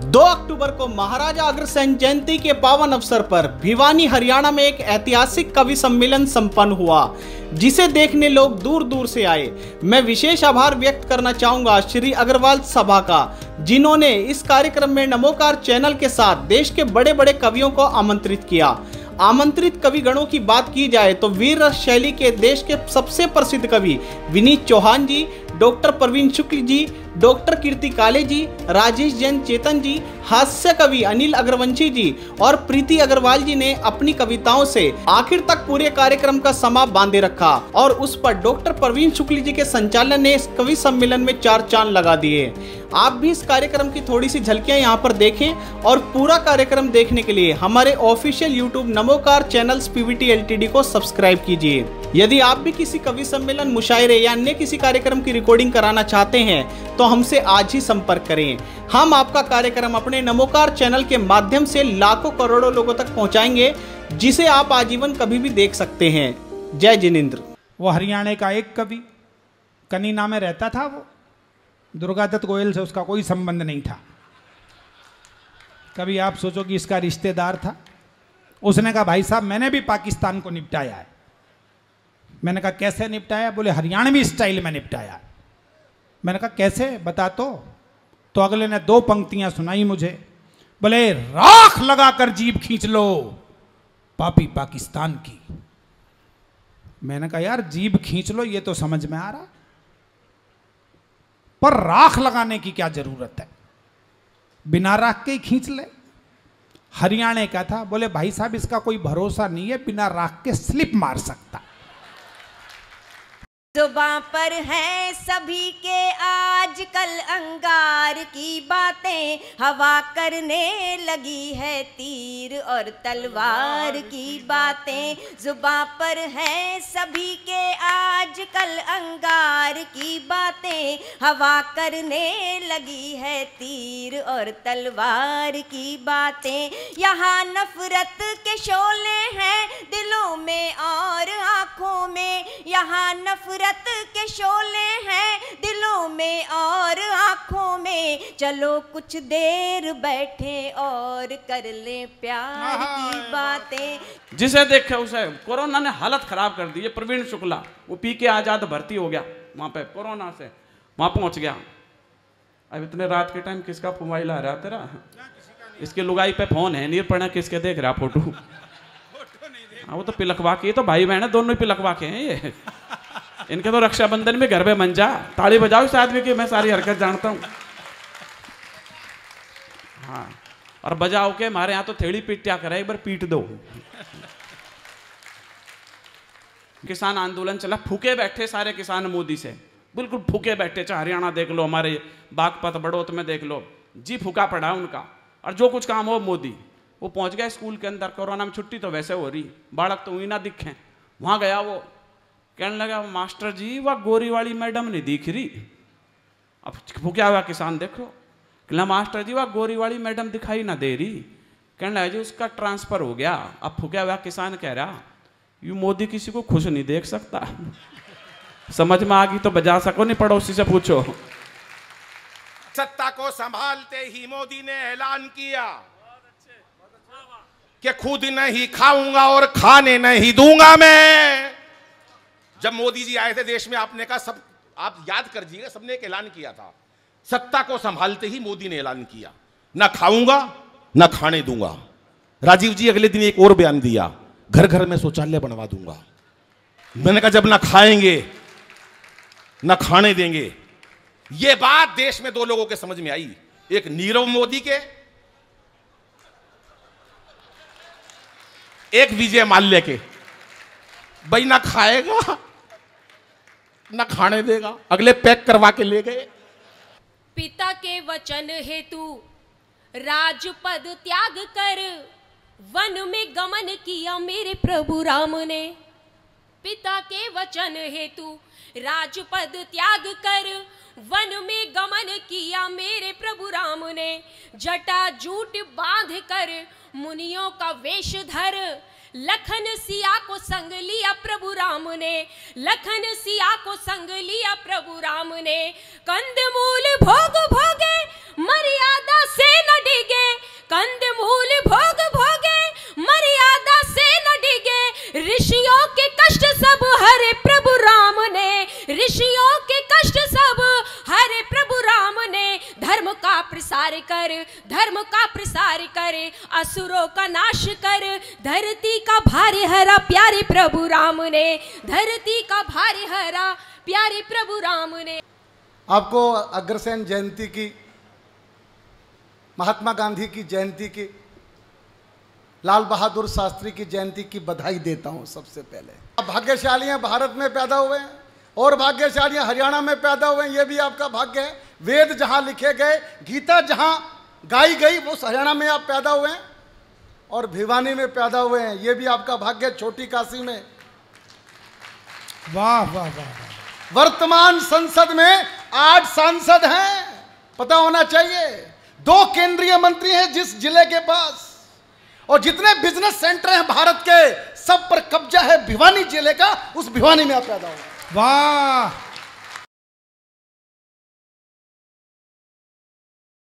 2 अक्टूबर को महाराजा अग्रसेन जयंती के पावन अवसर पर भिवानी हरियाणा में एक ऐतिहासिक कवि सम्मेलन संपन्न हुआ, जिसे देखने लोग दूर दूर से आए। मैं विशेष आभार व्यक्त करना चाहूंगा श्री अग्रवाल सभा का, जिन्होंने इस कार्यक्रम में नमोकार चैनल के साथ देश के बड़े बड़े कवियों को आमंत्रित किया। आमंत्रित कविगणों की बात की जाए तो वीर रस शैली के देश के सबसे प्रसिद्ध कवि विनीत चौहान जी, डॉक्टर प्रवीण शुक्ल जी, डॉक्टर कीर्ति काले जी, राजेश जैन चेतन जी, हास्य कवि अनिल अग्रवंशी जी और प्रीति अग्रवाल जी ने अपनी कविताओं से आखिर तक पूरे कार्यक्रम का समा बांधे रखा और उस पर डॉक्टर प्रवीण शुक्ल जी के संचालन ने इस कवि सम्मेलन में 4 चांद लगा दिए। आप भी इस कार्यक्रम की थोड़ी सी झलकियां यहाँ पर देखें और पूरा कार्यक्रम देखने के लिए हमारे official YouTube Namokar channels Pvt LTD को सब्सक्राइब कीजिए। यदि आप भी किसी कवि सम्मेलन, मुशायरे या अन्य किसी कार्यक्रम की रिकॉर्डिंग कराना चाहते हैं तो हमसे आज ही संपर्क करें। हम आपका कार्यक्रम अपने नमोकार चैनल के माध्यम से लाखों करोड़ों लोगों तक पहुंचाएंगे, जिसे आप आजीवन कभी भी देख सकते हैं। जय जिनेंद्र। वो हरियाणा का एक कवि कनीना में रहता था। वो दुर्गादत्त गोयल से उसका कोई संबंध नहीं था। कभी आप सोचो कि इसका रिश्तेदार था। उसने कहा भाई साहब मैंने भी पाकिस्तान को निपटाया है। मैंने कहा कैसे निपटाया? बोले हरियाणवी स्टाइल में निपटाया। मैंने कहा कैसे बता तो अगले ने 2 पंक्तियां सुनाई मुझे। बोले राख लगाकर जीभ खींच लो पापी पाकिस्तान की। मैंने कहा यार जीभ खींच लो ये तो समझ में आ रहा, पर राख लगाने की क्या जरूरत है? बिना राख के ही खींच ले। हरियाणा का था। बोले भाई साहब इसका कोई भरोसा नहीं है, बिना राख के स्लिप मार सकता। जुबां पर है सभी के आजकल अंगार की बातें, हवा करने लगी है तीर और तलवार की बातें। जुबां पर है सभी के आजकल अंगार की बातें, हवा करने लगी है तीर और तलवार की बातें। यहाँ नफरत के शोले हैं दिलों में और आँखों में, यहाँ नफरत के शोले हैं दिलों में और आँखों में। चलो कुछ देर बैठे और कर ले प्यार की बातें। जिसे देखे उसे कोरोना ने हालत खराब कर दी है। प्रवीण शुक्ला वो पी के आजाद भर्ती हो गया वहां पे, कोरोना से वहां पहुंच गया। अब इतने रात के टाइम किसका मोबाइल आ रहा तेरा? इसके लुगाई पे फोन है नहीं पड़ा, किसके देख रहा फोटो? वो तो पिलखवा के, तो भाई बहन दोनों ही पिलखवा के हैं ये। इनके तो रक्षाबंधन में घर पे मंजा ताली बजाओ इस आदमी की, मैं सारी हरकत जानता हूँ। हाँ, और बजाओ के हमारे यहाँ तो थेड़ी पीटिया करे, एक बार पीट दो। किसान आंदोलन चला, फूके बैठे सारे किसान मोदी से, बिल्कुल फूके बैठे। चाहे हरियाणा देख लो, हमारे बागपत बड़ौत में देख लो, जी फूका पड़ा उनका। और जो कुछ काम हो मोदी। वो पहुंच गया स्कूल के अंदर, कोरोना में छुट्टी तो वैसे हो रही, बालक तो वही ना दिखे। वहां गया वो, कहने लगा मास्टर जी वह गोरी वाली मैडम नहीं दिख रही। अब फूका हुआ किसान देखो, कहना मास्टर जी वह गोरी वाली मैडम दिखाई ना दे रही। कहने लगा जी उसका ट्रांसफर हो गया। अब फूका हुआ किसान कह रहा यू मोदी किसी को खुश नहीं देख सकता। समझ में आ गई तो बजा सको, नहीं पड़ोसी से पूछो। सत्ता को संभालते ही मोदी ने ऐलान किया कि खुद नहीं खाऊंगा और खाने नहीं दूंगा मैं। जब मोदी जी आए थे देश में, आपने कहा सब, आप याद कर दीजिएगा, सबने एक ऐलान किया था। सत्ता को संभालते ही मोदी ने ऐलान किया, ना खाऊंगा ना खाने दूंगा। राजीव जी अगले दिन एक और बयान दिया, घर घर में शौचालय बनवा दूंगा। मैंने कहा जब ना खाएंगे ना खाने देंगे। यह बात देश में 2 लोगों के समझ में आई, एक नीरव मोदी के, एक विजय माल्या के। भाई ना खाएगा ना खाने देगा, अगले पैक करवा के ले गए। पिता के वचन हेतु राजपद त्याग कर वन में गमन किया मेरे प्रभु राम ने। पिता के वचन हेतु राजपद त्याग कर वन में गमन किया मेरे प्रभु राम ने। जटा जूट बांध कर मुनियों का वेश धर लखन सिया को संग लिया प्रभु राम ने। लखन सिया को संग लिया प्रभु राम ने। कंदमूल भोग भोगे मर्यादा से न डिगे। उद्धार कर, धर्म का प्रसार कर, असुरों का नाश कर, धरती का भार हरा प्यारे प्रभु राम ने, धरती का भार हरा प्यारे प्रभु राम ने। आपको अग्रसेन जयंती की, महात्मा गांधी की जयंती की, लाल बहादुर शास्त्री की जयंती की बधाई देता हूं। सबसे पहले आप भाग्यशाली हैं, भारत में पैदा हुए हैं, और भाग्यशाली हैं हरियाणा में पैदा हुए हैं, ये भी आपका भाग्य है। वेद जहां लिखे गए, गीता जहां गाई गई, वो हरियाणा में आप पैदा हुए हैं, और भिवानी में पैदा हुए हैं, ये भी आपका भाग्य है। छोटी काशी में। वाह वाह वाह। वर्तमान संसद में 8 सांसद हैं, पता होना चाहिए। 2 केंद्रीय मंत्री हैं जिस जिले के पास, और जितने बिजनेस सेंटर हैं भारत के, सब पर कब्जा है भिवानी जिले का। उस भिवानी में आप पैदा हुए। वाह।